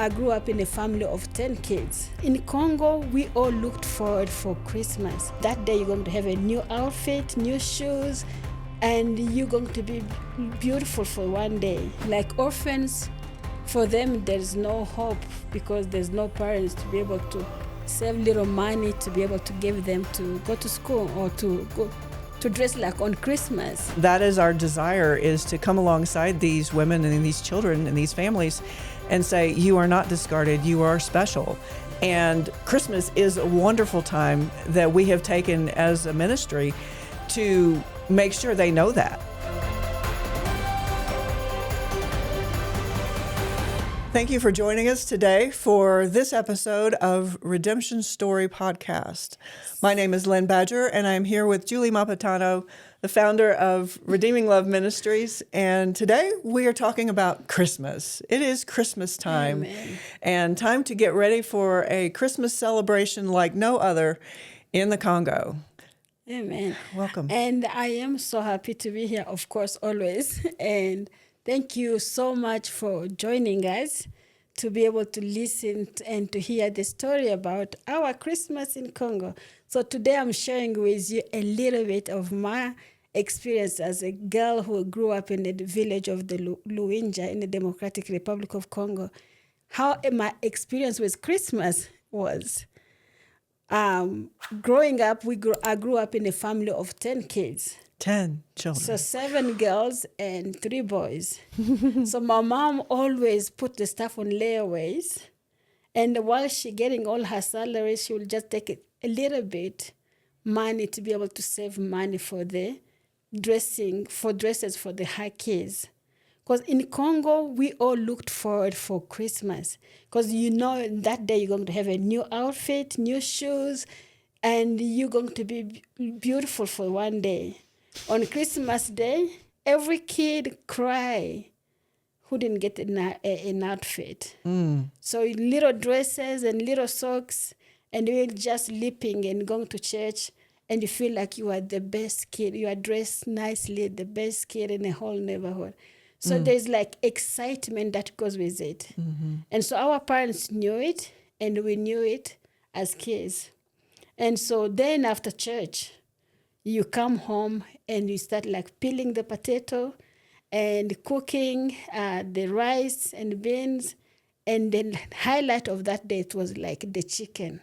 I grew up in a family of 10 kids. In Congo, we all looked forward for Christmas. That day you're going to have a new outfit, new shoes, and you're going to be beautiful for one day. Like orphans, for them there's no hope because there's no parents to be able to save little money to be able to give them to go to school or to go to dress like on Christmas. That is our desire, is to come alongside these women and these children and these families and say, you are not discarded, you are special. And Christmas is a wonderful time that we have taken as a ministry to make sure they know that. Thank you for joining us today for this episode of Redemption Story Podcast. My name is Lynn Badger, and I'm here with Julie Mapatano, the founder of Redeeming Love Ministries. And today we are talking about Christmas. It is Christmas time. Amen. And time to get ready for a Christmas celebration like no other in the Congo. Amen. Welcome. And I am so happy to be here, of course, always. And thank you so much for joining us to be able to listen and to hear the story about our Christmas in Congo. So today I'm sharing with you a little bit of my experience as a girl who grew up in the village of the Luinja in the Democratic Republic of Congo. How my experience with Christmas was. Growing up, I grew up in a family of 10 kids. 10 children. So 7 girls and 3 boys. So my mom always put the stuff on layaways. And while she getting all her salary, she will just take a little bit money to be able to save money for the dresses for the high kids. Because in Congo, we all looked forward for Christmas. Because you know that day you're going to have a new outfit, new shoes, and you're going to be beautiful for one day. On Christmas Day, every kid cry who didn't get an outfit. So little dresses and little socks, and you're just leaping and going to church, and you feel like you are the best kid. You are dressed nicely, the best kid in the whole neighborhood. So there's like excitement that goes with it. Mm-hmm. And so our parents knew it, and we knew it as kids. And so then after church, you come home and you start like peeling the potato and cooking the rice and beans. And the highlight of that day, it was like the chicken.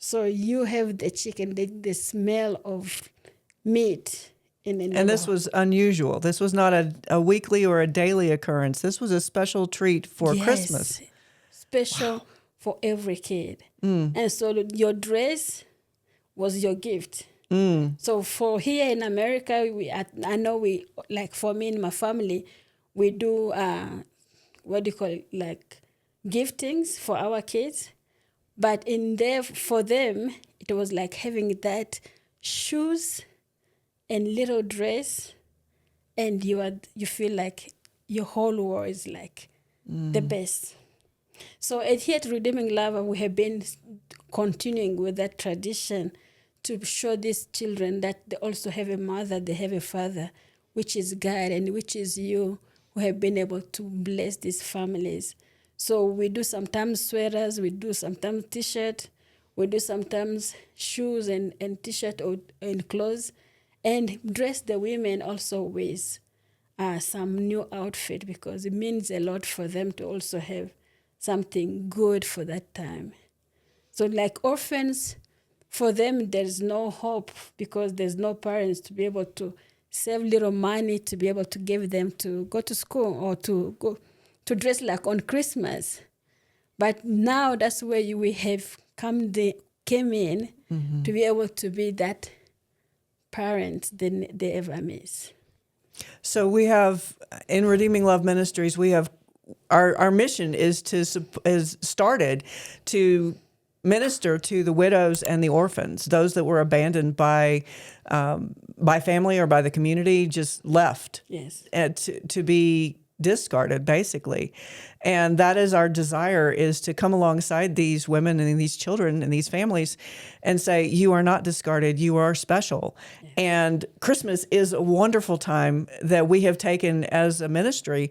So you have the chicken, the smell of meat. And this was unusual. This was not a weekly or a daily occurrence. This was a special treat for Christmas. Special for every kid. And so your dress was your gift. So for here in America, I know like for me and my family, we do, like giftings for our kids. But in there, for them, it was like having that shoes and little dress, and you feel like your whole world is like the best. So here at Redeeming Love, we have been continuing with that tradition to show these children that they also have a mother, they have a father, which is God and which is you, who have been able to bless these families. So we do sometimes sweaters, we do sometimes T-shirt, we do sometimes shoes and T-shirt and clothes, and dress the women also with some new outfit, because it means a lot for them to also have something good for that time. So like orphans, for them there's no hope because there's no parents to be able to save little money to be able to give them to go to school or to go to dress like on Christmas. But now that's where we have came in to be able to be that parents they ever miss. So we have, in Redeeming Love Ministries, we have our mission is started to minister to the widows and the orphans, those that were abandoned by family or by the community, just left to be discarded, basically. And that is our desire, is to come alongside these women and these children and these families and say, you are not discarded, you are special. Yeah. And Christmas is a wonderful time that we have taken as a ministry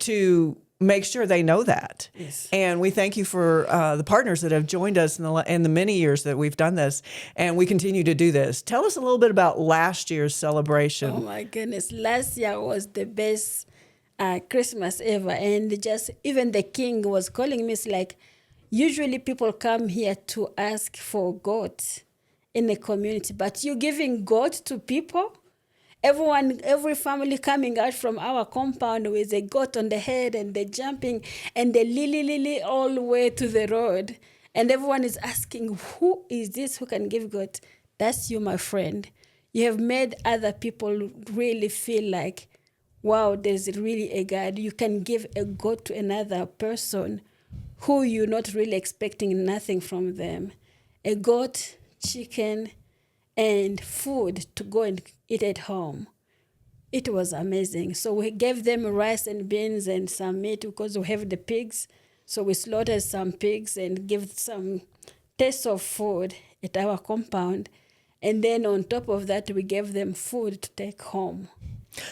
to make sure they know that. Yes. And we thank you for the partners that have joined us in the many years that we've done this, and we continue to do this. Tell us a little bit about last year's celebration. Oh my goodness. Last year was the best Christmas ever. And just even the king was calling me. It's like, usually people come here to ask for goat in the community, but you're giving goat to people? Every family coming out from our compound with a goat on the head, and they're jumping, and they lily all the way to the road. And everyone is asking, who is this who can give goat? That's you, my friend. You have made other people really feel like, wow, there's really a God. You can give a goat to another person who you're not really expecting nothing from them. A goat, chicken, and food to go and eat at home. It was amazing. So we gave them rice and beans and some meat because we have the pigs. So we slaughtered some pigs and give some taste of food at our compound. And then on top of that, we gave them food to take home.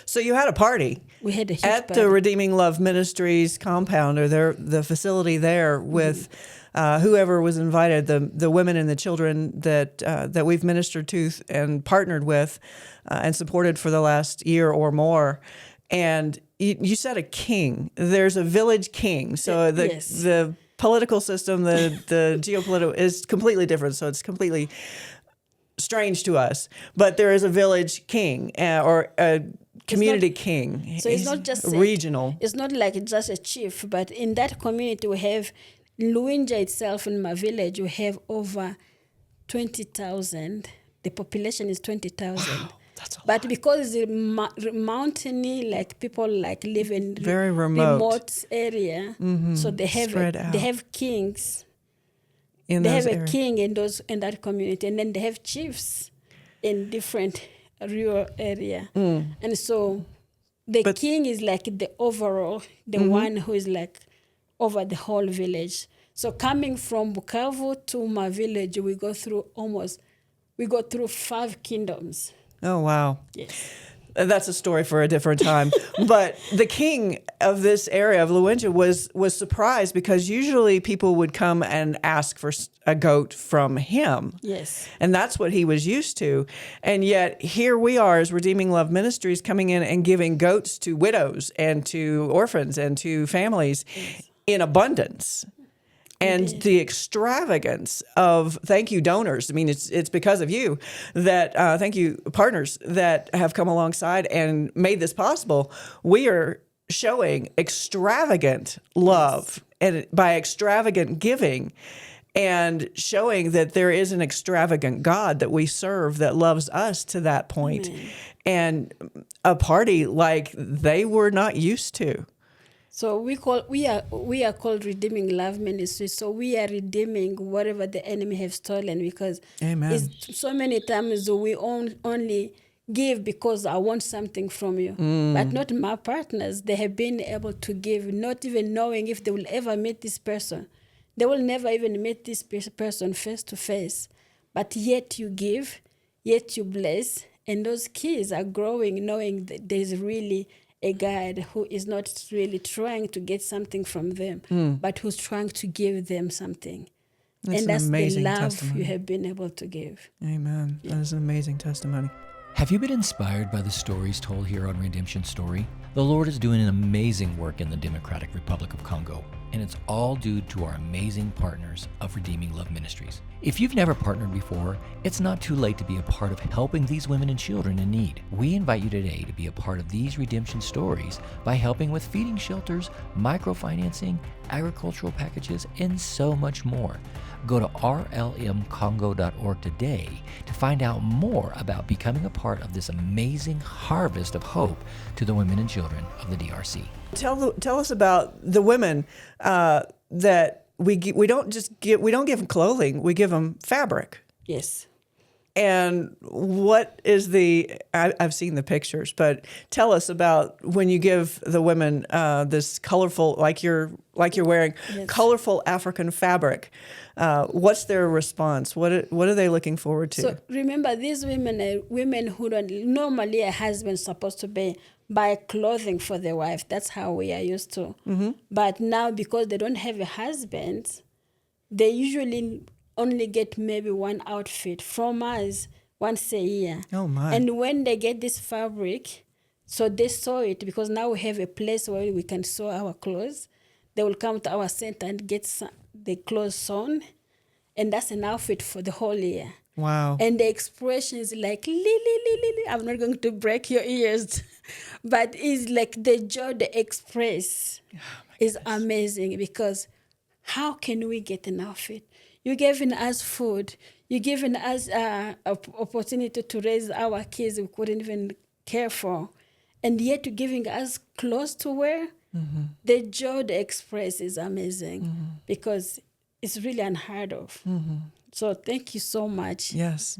So you had a party. We had a huge at party. the Redeeming Love Ministries compound, or the facility there, with whoever was invited, the women and the children that we've ministered to and partnered with and supported for the last year or more. And you said a king. There's a village king. So the political system, the geopolitical is completely different. So it's completely strange to us. But there is a village king or a community king. So it's not just regional. It's not like just a chief, but in that community we have Luinja itself. In my village we have over 20,000. The population is 20,000. Wow, that's a lot. But because it's mountainy, like people like live in very remote area, so they have kings. In they those have areas. a king in that community, and then they have chiefs in different rural area. And so the king is like the overall, the one who is like over the whole village. So coming from Bukavu to my village, we go through 5 kingdoms. Oh, wow. Yes. That's a story for a different time. But the king of this area of Luinja was surprised because usually people would come and ask for a goat from him. Yes. And that's what he was used to. And yet here we are as Redeeming Love Ministries coming in and giving goats to widows and to orphans and to families in abundance. And the extravagance of thank you donors. I mean, it's because of you that thank you partners that have come alongside and made this possible. We are showing extravagant love and by extravagant giving, and showing that there is an extravagant God that we serve that loves us to that point. And a party like they were not used to. So we are called Redeeming Love Ministries. So we are redeeming whatever the enemy have stolen, because Amen. So many times we only give because I want something from you. But not my partners. They have been able to give, not even knowing if they will ever meet this person. They will never even meet this person face to face. But yet you give, yet you bless, and those kids are growing knowing that there's really a God who is not really trying to get something from them, but who's trying to give them something. And that's the love testimony. you have been able to give. Amen. That is an amazing testimony. Have you been inspired by the stories told here on Redemption Story? The Lord is doing an amazing work in the Democratic Republic of Congo, and it's all due to our amazing partners of Redeeming Love Ministries. If you've never partnered before, it's not too late to be a part of helping these women and children in need. We invite you today to be a part of these redemption stories by helping with feeding shelters, microfinancing, agricultural packages, and so much more. Go to rlmcongo.org today to find out more about becoming a part of this amazing harvest of hope to the women and children of the DRC. Tell us about the women that we don't give them clothing, we give them fabric. Yes. And what is I've seen the pictures, but tell us about when you give the women this colorful, like you're wearing, colorful African fabric. What's their response? What are they looking forward to? So remember, these women are women who don't normally a husband supposed to buy clothing for the wife. That's how we are used to. But now, because they don't have a husband, they usually only get maybe one outfit from us once a year. Oh, my. And when they get this fabric, so they sew it, because now we have a place where we can sew our clothes. They will come to our center and get the clothes sewn, and that's an outfit for the whole year. Wow. And the expression is like, li, li, li, li, li. I'm not going to break your ears, but it's like the joy they express is amazing, because how can we get an outfit? You're giving us food. You're giving us opportunity to raise our kids we couldn't even care for. And yet you're giving us clothes to wear. The joy they express is amazing, because it's really unheard of. So thank you so much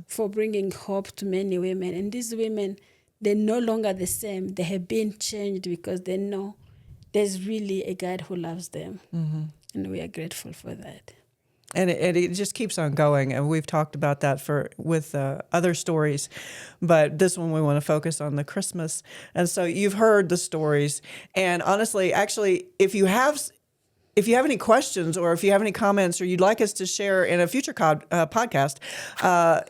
for bringing hope to many women. And these women, they're no longer the same. They have been changed because they know there's really a God who loves them. And we are grateful for that. And it just keeps on going. And we've talked about that with other stories. But this one, we want to focus on the Christmas. And so you've heard the stories. And honestly, actually, if you have any questions, or if you have any comments, or you'd like us to share in a future podcast,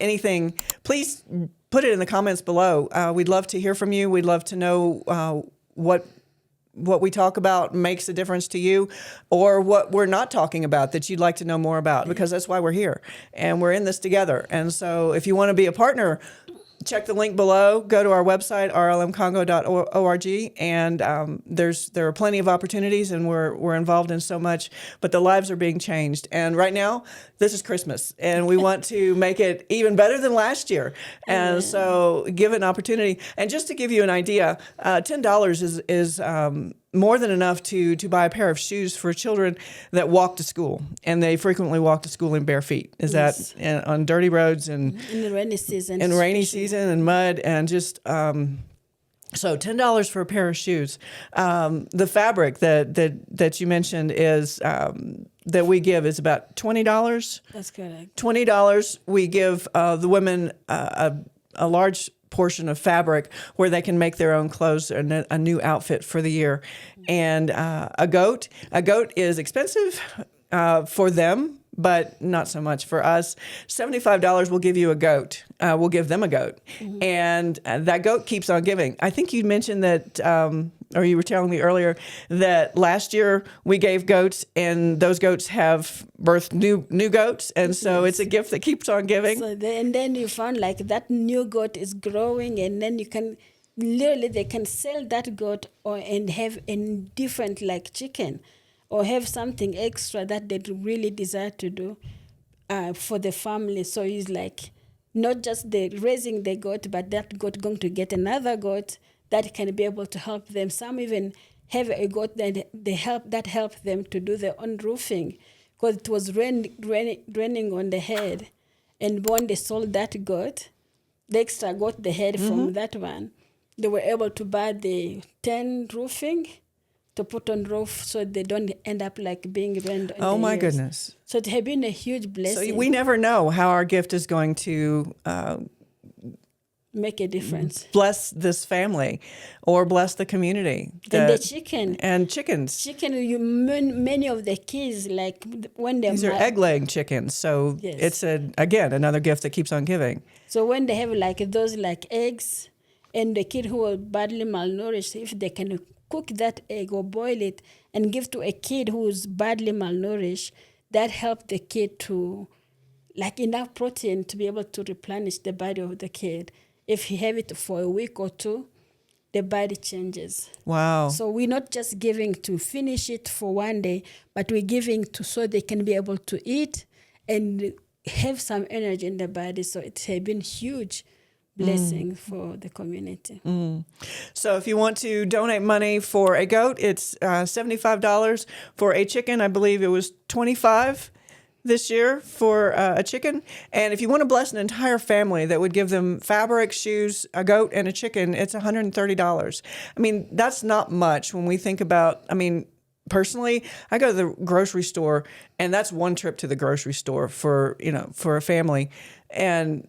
anything, please put it in the comments below. We'd love to hear from you. We'd love to know what we talk about makes a difference to you, or what we're not talking about that you'd like to know more about, because that's why we're here and we're in this together. And so if you want to be a partner, check the link below, go to our website, rlmcongo.org, and there are plenty of opportunities, and we're involved in so much, but the lives are being changed. And right now, this is Christmas, and we want to make it even better than last year. And so give an opportunity. And just to give you an idea, $10 is more than enough to buy a pair of shoes for children that walk to school, and they frequently walk to school in bare feet. Is that on dirty roads and in the rainy season? In rainy season and mud, and just so $10 for a pair of shoes. The fabric that you mentioned is that we give is about $20. That's correct. $20. We give the women a large portion of fabric where they can make their own clothes and a new outfit for the year. And a goat is expensive for them, but not so much for us. $75 will give you a goat. We'll give them a goat. And that goat keeps on giving. I think you mentioned that, or you were telling me earlier, that last year we gave goats, and those goats have birthed new goats. And so it's a gift that keeps on giving. So and then you found like that new goat is growing, and then you can, literally they can sell that goat and have a different like chicken, or have something extra that they really desire to do for the family. So it's like not just the raising the goat, but that goat going to get another goat that can be able to help them. Some even have a goat that help them to do their own roofing, because it was raining on the head. And when they sold that goat, the extra got the head from that one, they were able to buy the 10 roofing to put on roof, so they don't end up like being rained on. Oh my goodness. So it has been a huge blessing. So we never know how our gift is going to make a difference. Bless this family or bless the community. And the chicken. And chickens. Many of the kids, like when they're... These are egg-laying chickens. So it's, again, another gift that keeps on giving. So when they have like those like eggs, and the kid who are badly malnourished, if they can cook that egg or boil it and give to a kid who's badly malnourished, that helps the kid to like enough protein to be able to replenish the body of the kid. If he have it for a week or two, the body changes. Wow. So we're not just giving to finish it for one day, but we're giving to so they can be able to eat and have some energy in the body. So it has been huge blessing for the community. So if you want to donate money for a goat, it's $75. For a chicken, I believe it was $25 this year for a chicken. And if you want to bless an entire family that would give them fabric, shoes, a goat, and a chicken, it's $130. I mean, that's not much when we think about, personally, I go to the grocery store, and that's one trip to the grocery store for a family. And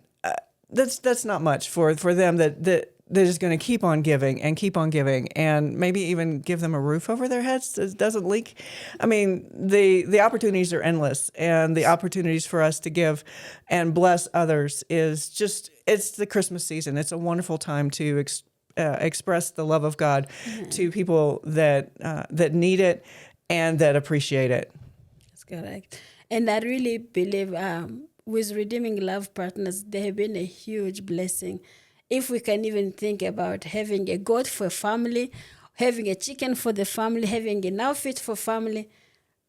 that's not much for them that going to keep on giving and maybe even give them a roof over their heads that doesn't leak. I mean, the opportunities are endless, and the opportunities for us to give and bless others is just, it's the Christmas season. It's a wonderful time to express the love of God to people that need it and that appreciate it. That's correct. And I really believe with Redeeming Love Partners, they have been a huge blessing. If we can even think about having a goat for a family, having a chicken for the family, having an outfit for family,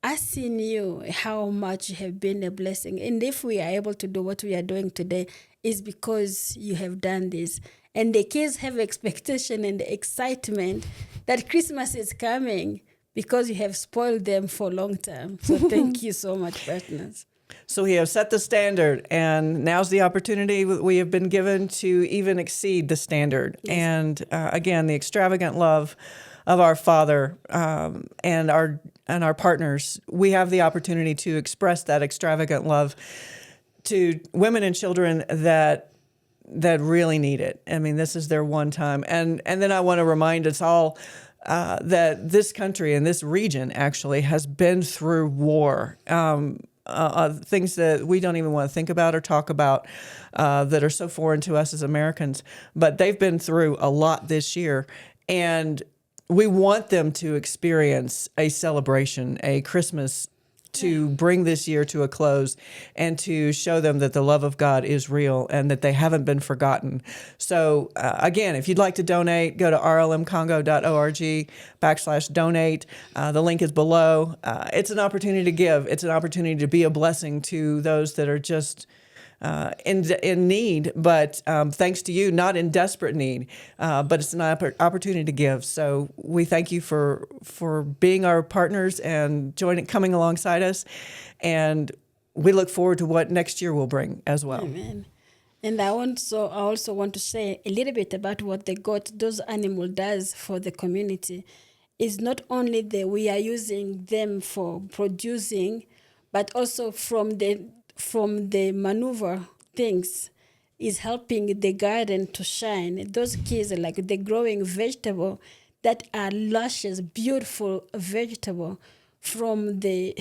I seen you how much you have been a blessing. And if we are able to do what we are doing today, is because you have done this. And the kids have expectation and excitement that Christmas is coming because you have spoiled them for a long time. So thank you so much, partners. So we have set the standard, and now's the opportunity we have been given to even exceed the standard. Yes. And again, the extravagant love of our Father and our partners, we have the opportunity to express that extravagant love to women and children that really need it. I mean, this is their one time. And then I want to remind us all that this country and this region actually has been through war. Things that we don't even want to think about or talk about that are so foreign to us as Americans. But they've been through a lot this year. And we want them to experience a celebration, a Christmas, to bring this year to a close and to show them that the love of God is real and that they haven't been forgotten. So again, if you'd like to donate, go to rlmcongo.org/donate. The link is below. It's an opportunity to give. It's an opportunity to be a blessing to those that are just in need, but thanks to you, not in desperate need, but it's an opportunity to give. So we thank you for being our partners and coming alongside us, and we look forward to what next year will bring as well. Amen. And I also want to say a little bit about what those animal does for the community. Is not only that we are using them for producing, but also from the maneuver things is helping the garden to shine. Those kids are like the growing vegetable that are luscious, beautiful vegetable from the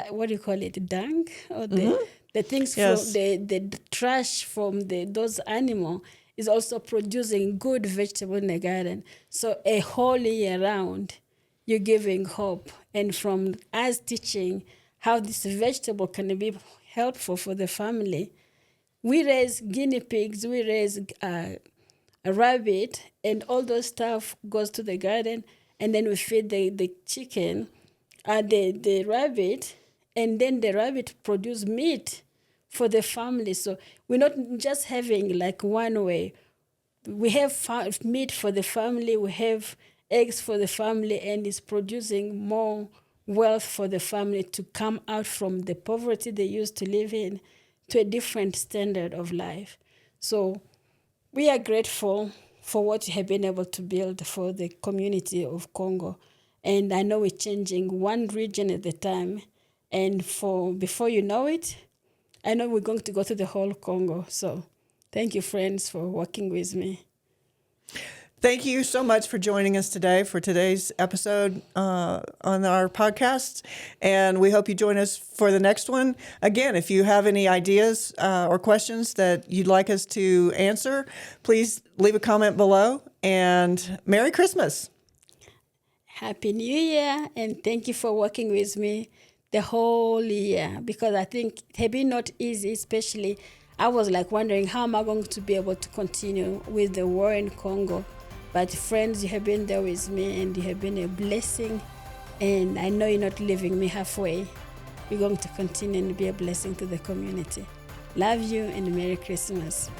what do you call it, dung? Or the things Yes. from the trash from those animals is also producing good vegetable in the garden. So a whole year round, you're giving hope. And from us teaching how this vegetable can be helpful for the family. We raise guinea pigs, we raise a rabbit, and all those stuff goes to the garden, and then we feed the chicken, the rabbit, and then the rabbit produce meat for the family. So we're not just having like one way. We have meat for the family, we have eggs for the family, and it's producing more wealth for the family to come out from the poverty they used to live in to a different standard of life. So we are grateful for what you have been able to build for the community of Congo. And I know we're changing one region at a time. And before you know it, I know we're going to go to the whole Congo. So thank you, friends, for working with me. Thank you so much for joining us today for today's episode on our podcast. And we hope you join us for the next one. Again, if you have any ideas or questions that you'd like us to answer, please leave a comment below. And Merry Christmas. Happy New Year. And thank you for working with me the whole year, because I think it had been not easy, especially I was like wondering how am I going to be able to continue with the war in Congo. But friends, you have been there with me and you have been a blessing. And I know you're not leaving me halfway. You're going to continue and be a blessing to the community. Love you and Merry Christmas.